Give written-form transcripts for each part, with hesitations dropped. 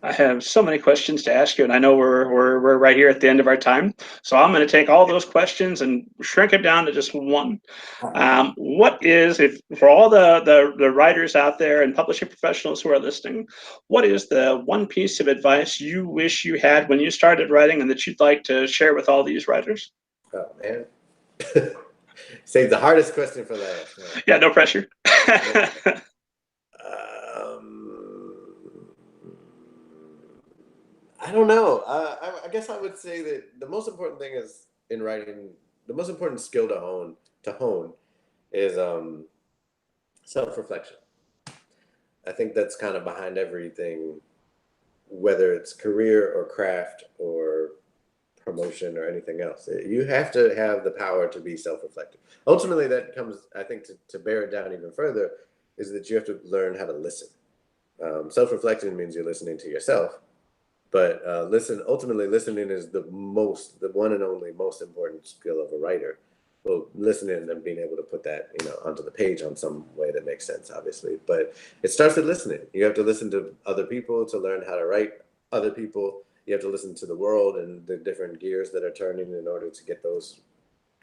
I have so many questions to ask you, and I know we're right here at the end of our time. So I'm going to take all those questions and shrink it down to just one. What is, if for all the writers out there and publishing professionals who are listening, what is the one piece of advice you wish you had when you started writing and that you'd like to share with all these writers? Oh man, save the hardest question for last. Huh? Yeah, no pressure. Um, I don't know. I guess I would say that the most important thing is in writing. The most important skill to hone is self-reflection. I think that's kind of behind everything, whether it's career or craft or promotion or anything else. You have to have the power to be self-reflective. Ultimately, that comes, I think, to bear it down even further, is that you have to learn how to listen. Self-reflection means you're listening to yourself, but ultimately, listening is the one and only most important skill of a writer. Well, listening and being able to put that, onto the page on some way that makes sense, obviously. But it starts with listening. You have to listen to other people to learn how to write other people. You have to listen to the world and the different gears that are turning in order to get those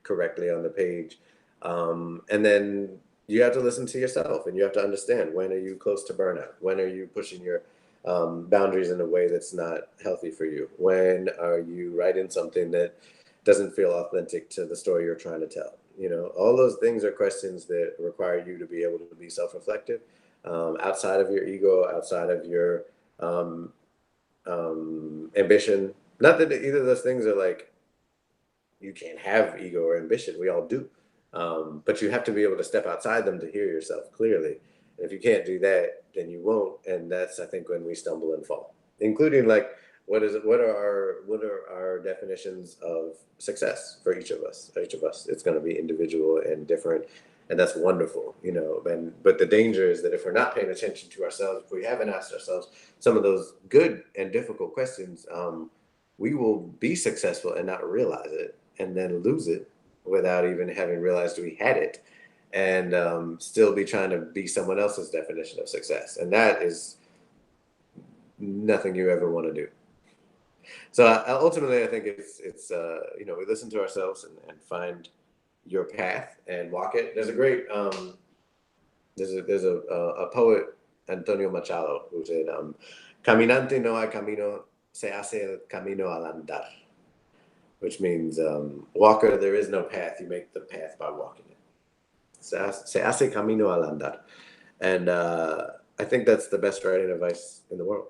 correctly on the page. And then you have to listen to yourself, and you have to understand, when are you close to burnout? When are you pushing your boundaries in a way that's not healthy for you? When are you writing something that doesn't feel authentic to the story you're trying to tell? All those things are questions that require you to be able to be self-reflective, outside of your ego, outside of your ambition. Not that either of those things are like, you can't have ego or ambition. We all do. But you have to be able to step outside them to hear yourself clearly. And if you can't do that, then you won't. And that's, I think, when we stumble and fall, including like, what are our definitions of success for each of us? It's going to be individual and different. And that's wonderful, but the danger is that if we're not paying attention to ourselves, if we haven't asked ourselves some of those good and difficult questions, we will be successful and not realize it, and then lose it without even having realized we had it, and still be trying to be someone else's definition of success. And that is nothing you ever want to do. So ultimately, I think we listen to ourselves and find your path and walk it. There's a great there's a poet, Antonio Machado, who said, "Caminante no hay camino, se hace el camino al andar," which means, walker, there is no path, you make the path by walking it. Se hace camino al andar. And I think that's the best writing advice in the world.